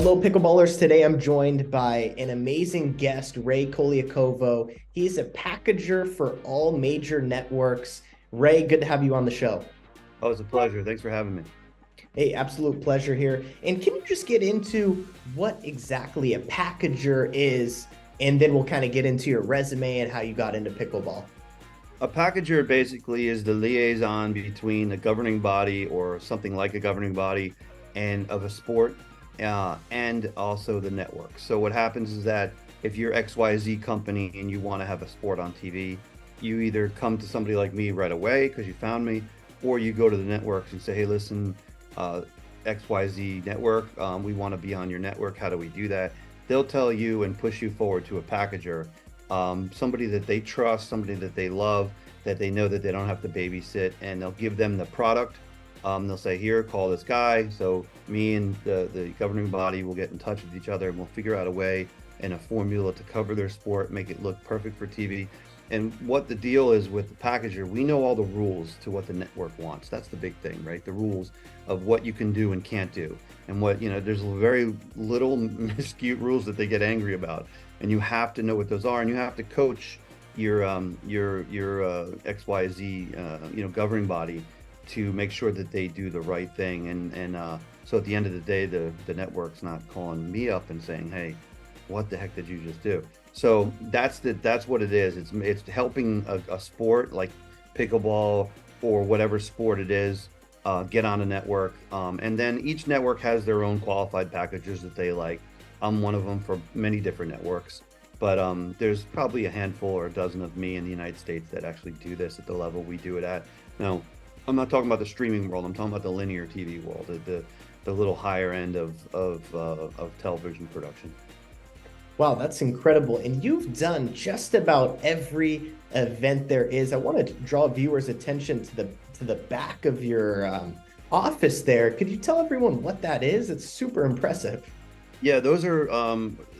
Hello, pickleballers. Today I'm joined by an amazing guest, Ray Colaiacovo. He's a packager for all major networks. Ray, good to have you on the show. Oh, it's a pleasure. Thanks for having me. Hey, absolute pleasure here. And can you just get into what exactly a packager is? And then we'll kind of get into your resume and how you got into pickleball. A packager basically is the liaison between a governing body or something like a governing body and of a sport and also the network. So what happens is that if you're XYZ company and you want to have a sport on TV, you either come to somebody like me right away because you found me, or you go to the networks and say, hey, listen, uh, XYZ network, we want to be on your network. How do we do that? They'll tell you and push you forward to a packager, somebody that they trust, somebody that they love, that they know that they don't have to babysit, and they'll give them the product. They'll say, here, call this guy. So me and the governing body will get in touch with each other and we'll figure out a way and a formula to cover their sport, make it look perfect for TV. And what the deal is with the packager, we know all the rules to what the network wants. That's the big thing, right? The rules of what you can do and can't do. And what, there's very little minuscule rules that they get angry about. And you have to know what those are, and you have to coach your XYZ governing body to make sure that they do the right thing. And so at the end of the day, the network's not calling me up and saying, hey, what the heck did you just do? So that's what it is. It's helping a sport like pickleball or whatever sport it is get on a network. And then each network has their own qualified packages that they like. I'm one of them for many different networks, but there's probably a handful or a dozen of me in the United States that actually do this at the level we do it at. Now, I'm not talking about the streaming world. I'm talking about the linear TV world, the little higher end of television production. Wow, that's incredible. And you've done just about every event there is. I want to draw viewers' attention to the back of your office there. Could you tell everyone what that is? It's super impressive. Yeah, those are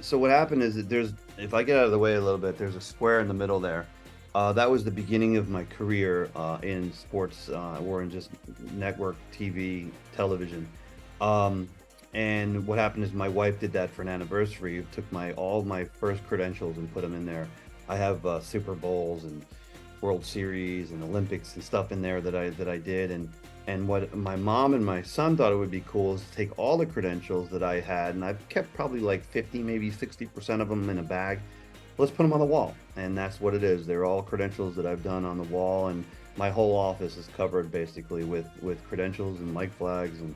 so what happened is that if I get out of the way a little bit, there's a square in the middle there. That was the beginning of my career in sports or in just network TV, television. Um, and what happened is my wife did that for an anniversary. Took all my first credentials and put them in there. I have Super Bowls and World Series and Olympics and stuff in there that I did. And what my mom and my son thought it would be cool is to take all the credentials that I had, and I've kept probably like 50, maybe 60% of them in a bag. Let's put them on the wall. And that's what it is. They're all credentials that I've done on the wall, and my whole office is covered basically with credentials and mic flags, and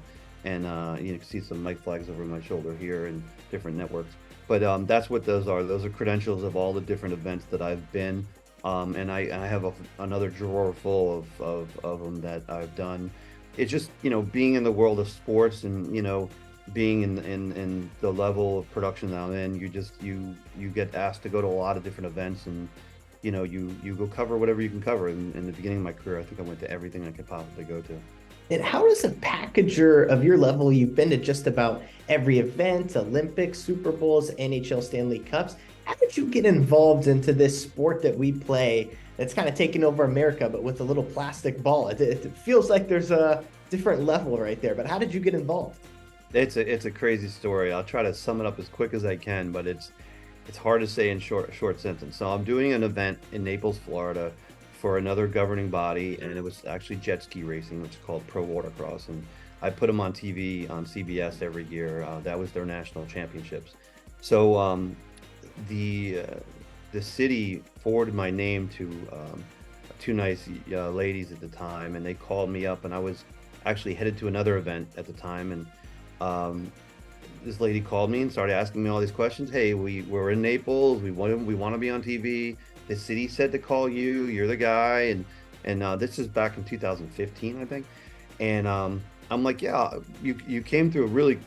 you can see some mic flags over my shoulder here and different networks. But that's what those are. Those are credentials of all the different events that I've been. And I have another drawer full of them that I've done. It's just, being in the world of sports and, being in the level of production that I'm in, you get asked to go to a lot of different events, and, you go cover whatever you can cover. In the beginning of my career, I think I went to everything I could possibly go to. And how does a packager of your level, you've been to just about every event, Olympics, Super Bowls, NHL Stanley Cups. How did you get involved into this sport that we play that's kind of taking over America, but with a little plastic ball? It feels like there's a different level right there, but how did you get involved? It's a crazy story. I'll try to sum it up as quick as I can, but it's hard to say in short sentence. So I'm doing an event in Naples, Florida, for another governing body, and it was actually jet ski racing, which is called Pro Watercross. And I put them on TV on CBS every year. That was their national championships. So the city forwarded my name to two nice ladies at the time, and they called me up, and I was actually headed to another event at the time, and this lady called me and started asking me all these questions. Hey, we're in Naples. We want to be on TV. The city said to call you. You're the guy, and this is back in 2015, I think. And I'm like, yeah, you came through a really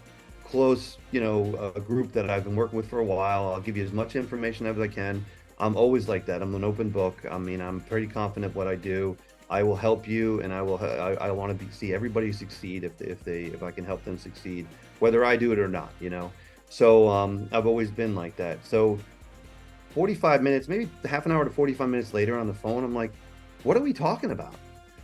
close, a group that I've been working with for a while. I'll give you as much information as I can. I'm always like that. I'm an open book. I mean, I'm pretty confident what I do. I will help you, and I want to see everybody succeed if I can help them succeed, whether I do it or not. So I've always been like that. So 45 minutes, maybe half an hour to 45 minutes later on the phone, I'm like, what are we talking about?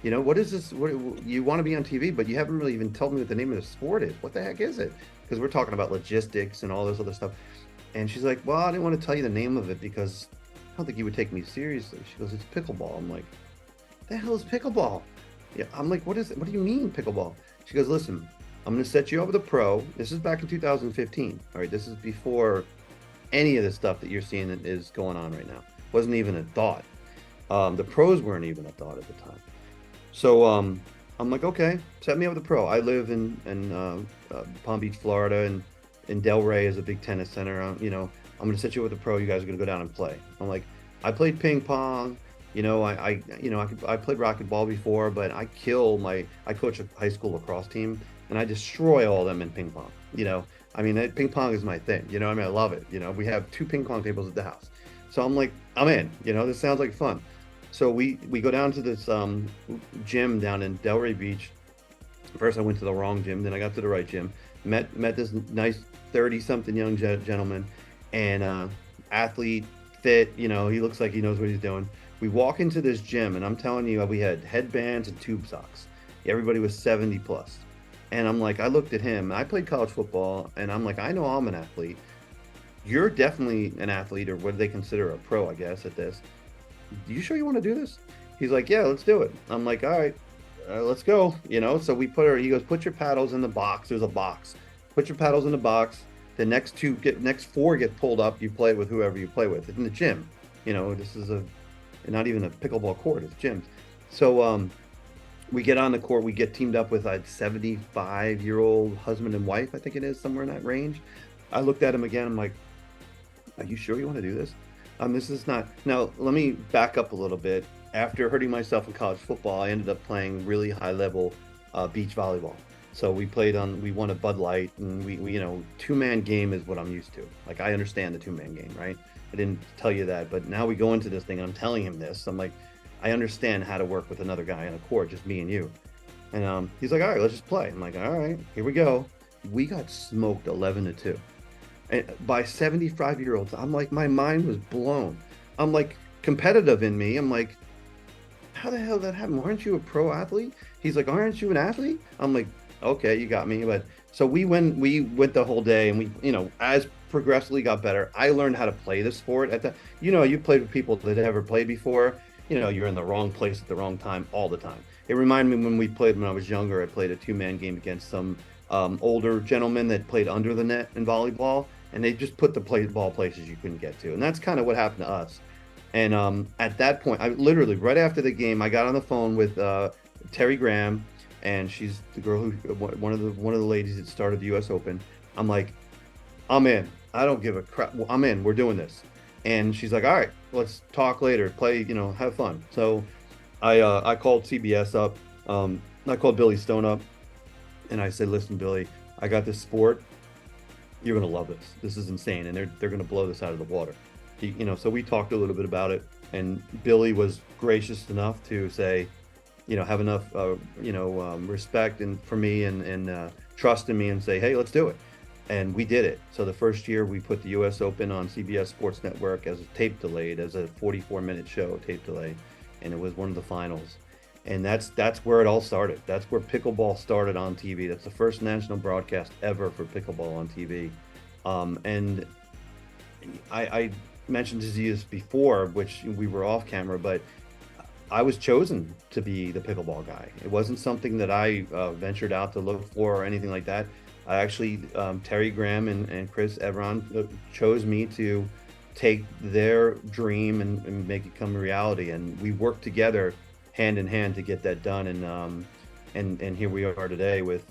You know, what is this? What you want to be on TV, but you haven't really even told me what the name of the sport is. What the heck is it? Because we're talking about logistics and all this other stuff. And she's like, well, I didn't want to tell you the name of it because I don't think you would take me seriously. She goes, it's pickleball. I'm like, the hell is pickleball? Yeah, I'm like, what is it? What do you mean pickleball? She goes, listen, I'm going to set you up with a pro. This is back in 2015. All right, this is before any of the stuff that you're seeing that is going on right now. Wasn't even a thought. The pros weren't even a thought at the time. So I'm like, okay, set me up with a pro. I live in Palm Beach, Florida, and in Delray is a big tennis center. You know, I'm gonna set you with a pro. You guys are gonna go down and play. I'm like, I played ping pong. You know, I played racquetball before, but I coach a high school lacrosse team, and I destroy all of them in ping pong. You know, I mean, ping pong is my thing. You know, I mean, I love it. You know, we have 2 ping pong tables at the house, so I'm like, I'm in. You know, this sounds like fun. So we go down to this gym down in Delray Beach. First, I went to the wrong gym, then I got to the right gym. Met this nice 30-something young gentleman, and athlete, fit. You know, he looks like he knows what he's doing. We walk into this gym, and I'm telling you, we had headbands and tube socks. Everybody was 70 plus, and I'm like, I looked at him. I played college football, and I'm like, I know I'm an athlete. You're definitely an athlete, or what do they consider a pro, I guess, at this. You sure you want to do this? He's like, yeah, let's do it. I'm like, all right, let's go. You know, so he goes, put your paddles in the box. There's a box. Put your paddles in the box. The next 4 get pulled up. You play with whoever you play with in the gym. You know, this is not even a pickleball court. It's gyms. So we get on the court. We get teamed up with a 75-year-old husband and wife. I think it is somewhere in that range. I looked at him again. I'm like, are you sure you want to do this? This is not. Now, let me back up a little bit. After hurting myself in college football, I ended up playing really high level beach volleyball. So we won a Bud Light, and we 2-man game is what I'm used to. Like, I understand the 2-man game, right? I didn't tell you that, but now we go into this thing, and I'm telling him this. I'm like, I understand how to work with another guy on a court, just me and you. And he's like, all right, let's just play. I'm like, all right, here we go. We got smoked 11-2. And by 75-year-olds. I'm like, my mind was blown. I'm like, competitive in me. I'm like, how the hell did that happen? Aren't you a pro athlete? He's like, aren't you an athlete? I'm like, okay, you got me. But so we went the whole day, and we, as progressively got better. I learned how to play the sport you played with people that never played before. You're in the wrong place at the wrong time all the time. It reminded me when I was younger, I played a 2-man game against some older gentlemen that played under the net in volleyball, and they just put the ball places you couldn't get to. And that's kind of what happened to us. And at that point, I literally, right after the game, I got on the phone with Terry Graham, and she's the girl one of the ladies that started the U.S. Open. I'm like, I'm in. I don't give a crap. Well, I'm in. We're doing this. And she's like, all right, let's talk later. Play, have fun. So I called CBS up. I called Billy Stone up, and I said, listen, Billy, I got this sport. You're gonna love this. This is insane, and they're gonna blow this out of the water. So we talked a little bit about it, and Billy was gracious enough to say, have enough, respect for me and trust in me, and say, hey, let's do it. And we did it. So the first year we put the U.S. Open on CBS Sports Network as a tape delayed, as a 44-minute show, tape delay, and it was one of the finals. And that's where it all started. That's where pickleball started on TV. That's the first national broadcast ever for pickleball on TV. And I mentioned to you this before, which we were off camera, but I was chosen to be the pickleball guy. It wasn't something that I ventured out to look for or anything like that. I actually, Terry Graham and Chris Evron chose me to take their dream and make it come a reality. And we worked together hand in hand to get that done, and here we are today with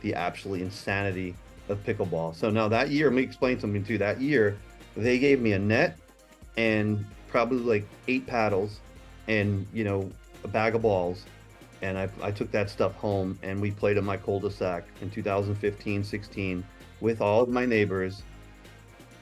the absolute insanity of pickleball. So now that year, let me explain something too. That year, they gave me a net and probably like 8 paddles and a bag of balls, and I took that stuff home, and we played at my cul-de-sac in 2015-16 with all of my neighbors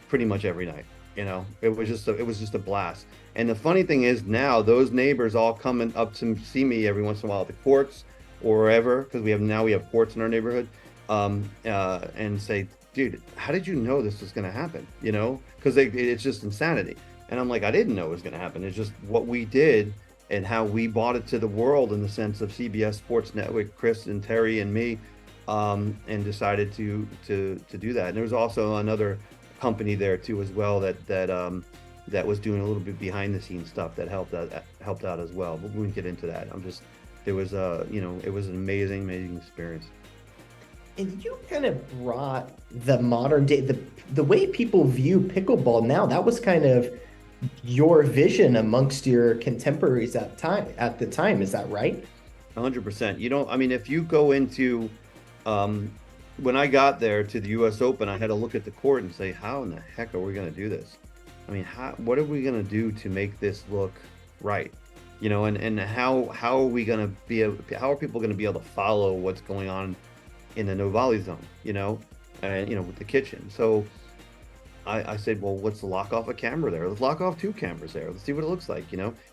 pretty much every night. It was just a blast. And the funny thing is, now those neighbors all coming up to see me every once in a while at the courts or wherever, because we have courts in our neighborhood, and say, dude, how did you know this was going to happen? Because it's just insanity. And I'm like, I didn't know it was going to happen. It's just what we did and how we brought it to the world in the sense of CBS Sports Network, Chris and Terry and me, and decided to do that. And there was also another company there too as well that was doing a little bit behind the scenes stuff that helped out as well. But we won't get into that. It was it was an amazing experience. And you kind of brought the modern day, the way people view pickleball now, that was kind of your vision amongst your contemporaries at the time. Is that right? 100%. You don't, I mean, if you go into, um, when I got there to the US Open, I had to look at the court and say, how in the heck are we going to do this? I mean, what are we going to do to make this look right? And how are we going to how are people going to be able to follow what's going on in the no volley zone, and, with the kitchen. So I said, well, let's lock off a camera there. Let's lock off two cameras there. Let's see what it looks like.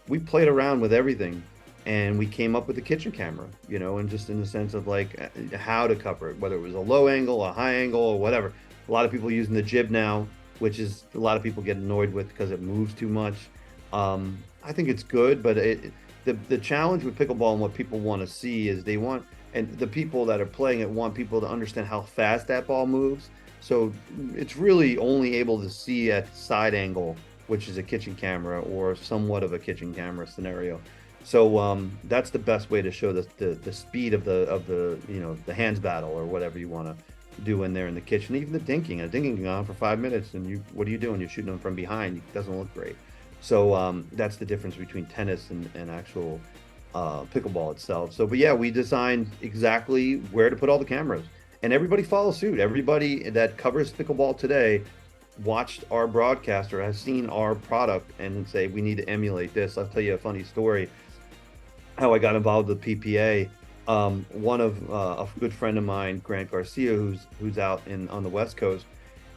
We played around with everything, and we came up with the kitchen camera, and just in the sense of like how to cover it, whether it was a low angle, a high angle, or whatever. A lot of people using the jib now, which is a lot of people get annoyed with because it moves too much. I think it's good, but the challenge with pickleball and what people want to see is and the people that are playing it want people to understand how fast that ball moves. So it's really only able to see at side angle, which is a kitchen camera or somewhat of a kitchen camera scenario. So that's the best way to show the speed of the hands battle or whatever you want to do in there in the kitchen. Even the dinking, dinking can go on for 5 minutes, and what are you doing? You're shooting them from behind. It doesn't look great. So that's the difference between tennis and actual pickleball itself. So, but yeah, we designed exactly where to put all the cameras. And everybody follows suit. Everybody that covers pickleball today watched our broadcast or has seen our product and say, we need to emulate this. I'll tell you a funny story, how I got involved with PPA. One of a good friend of mine, Grant Garcia, who's out on the West Coast,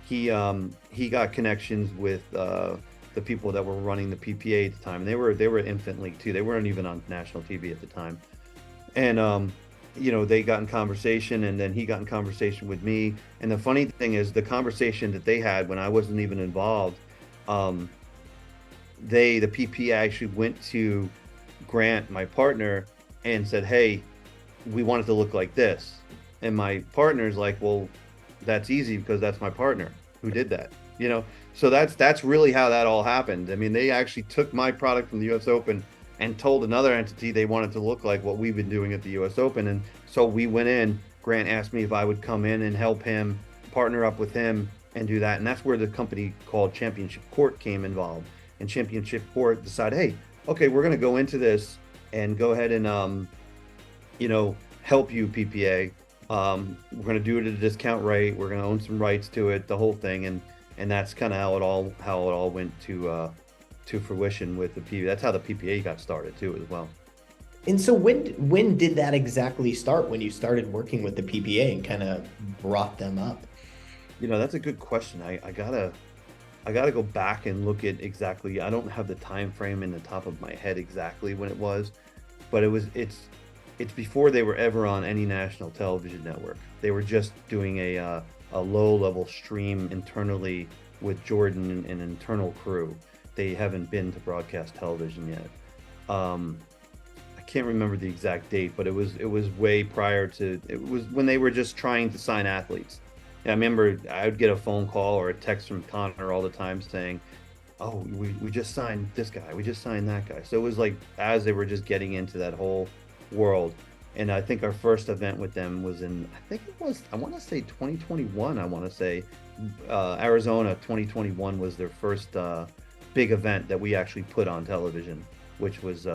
he got connections with the people that were running the PPA at the time. And they were infant league too. They weren't even on national TV at the time. And they got in conversation, and then he got in conversation with me. And the funny thing is, the conversation that they had when I wasn't even involved, the PPA actually went to Grant, my partner, and said, hey, we want it to look like this. And my partner's like, well, that's easy because that's my partner who did that, So that's really how that all happened. I mean, they actually took my product from the US Open and told another entity they wanted to look like what we've been doing at the US Open. And so we went in. Grant asked me if I would come in and help him, partner up with him, and do that. And that's where the company called Championship Court came involved. And Championship Court decided, hey, okay, we're going to go into this and go ahead and help you, PPA. We're going to do it at a discount rate. We're going to own some rights to it, the whole thing. And that's kind of how it all went to fruition with the PPA. That's how the PPA got started too, as well. And so when did that exactly start? When you started working with the PPA and kind of brought them up? That's a good question. I gotta go back and look at exactly. I don't have the time frame in the top of my head exactly when it was, but it's before they were ever on any national television network. They were just doing a low level stream internally with Jordan and an internal crew. They haven't been to broadcast television yet. I can't remember the exact date, but it was way prior to. It was when they were just trying to sign athletes. And I remember I would get a phone call or a text from Connor all the time saying, "Oh, we just signed this guy. We just signed that guy." So it was like as they were just getting into that whole world. And I think our first event with them was I want to say 2021. I want to say Arizona 2021 was their first big event that we actually put on television, which was,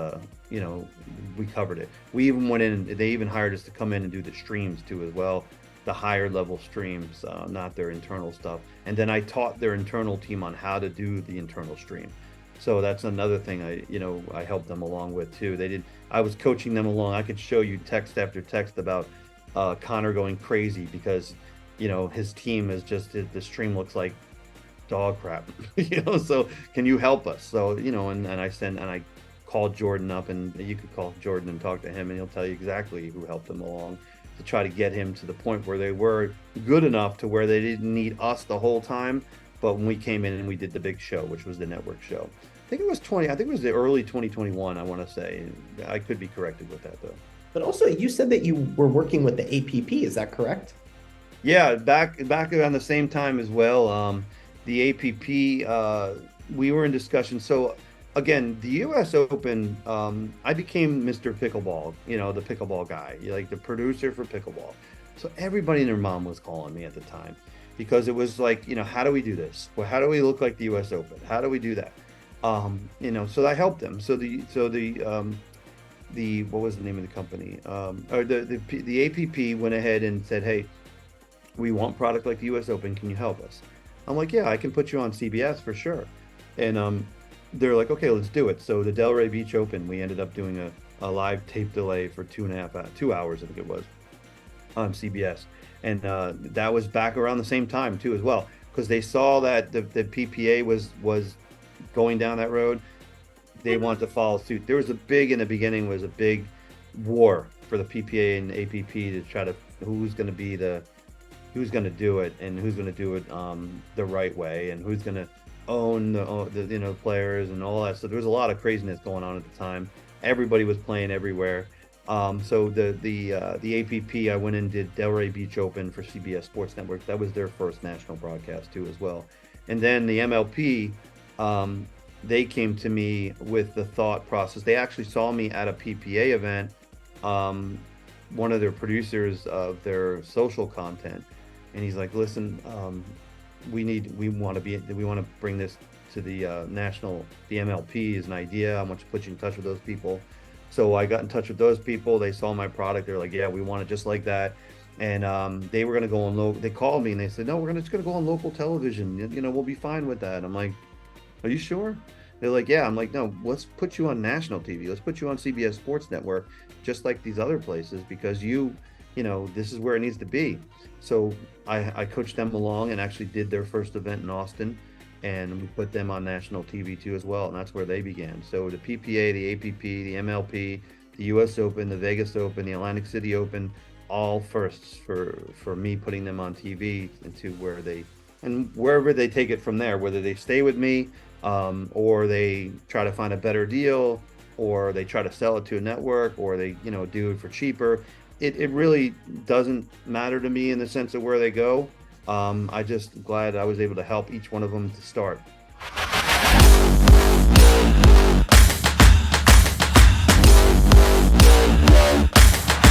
we covered it. We even went in, they even hired us to come in and do the streams too as well, the higher level streams, not their internal stuff. And then I taught their internal team on how to do the internal stream. So that's another thing I helped them along with too. I was coaching them along. I could show you text after text about Connor going crazy because, his team is just, the stream looks like dog crap, so can you help us? So, and I called Jordan up, and you could call Jordan and talk to him and he'll tell you exactly who helped him along to try to get him to the point where they were good enough to where they didn't need us the whole time. But when we came in and we did the big show, which was the network show, think it was 20. I think it was the early 2021. I want to say. I could be corrected with that though. But also, you said that you were working with the APP. Is that correct? Yeah, back around the same time as well. The APP, we were in discussion. So again, the U.S. Open, I became Mr. Pickleball, the pickleball guy, like the producer for pickleball. So everybody and their mom was calling me at the time because it was like, how do we do this? Well, how do we look like the U.S. Open? How do we do that? So I helped them. The what was the name of the company? Or the APP went ahead and said, hey, we want product like the US Open. Can you help us? I'm like, yeah, I can put you on CBS for sure. And they're like, okay, let's do it. So the Delray Beach Open, we ended up doing a live tape delay for 2.5 2 hours, I think it was, on CBS. And that was back around the same time too, as well, because they saw that the PPA was going down that road. They wanted to follow suit. There was in the beginning was a big war for the PPA and APP to try to who's going to be who's going to do it and who's going to do it the right way and who's going to own the players and all that. So there was a lot of craziness going on at the time. Everybody was playing everywhere. So the APP, I went and did Delray Beach Open for CBS Sports Network. That was their first national broadcast too, as well. And then the MLP, they came to me with the thought process. They actually saw me at a PPA event. One of their producers of their social content, and he's like, listen, we want to bring this to the the MLP as an idea. I want to put you in touch with those people. So I got in touch with those people. They saw my product. They're like, yeah, we want it just like that. And they were going to go on they called me and they said, no, we're just going to go on local television. We'll be fine with that. I'm like, are you sure? They're like, yeah. I'm like, no, let's put you on national TV. Let's put you on CBS Sports Network, just like these other places, because this is where it needs to be. So I coached them along and actually did their first event in Austin, and we put them on national TV too as well. And that's where they began. So the PPA, the APP, the MLP, the US Open, the Vegas Open, the Atlantic City Open, all firsts for me putting them on TV into wherever they take it from there, whether they stay with me, or they try to find a better deal, or they try to sell it to a network, or they do it for cheaper. It really doesn't matter to me in the sense of where they go. I just glad I was able to help each one of them to start.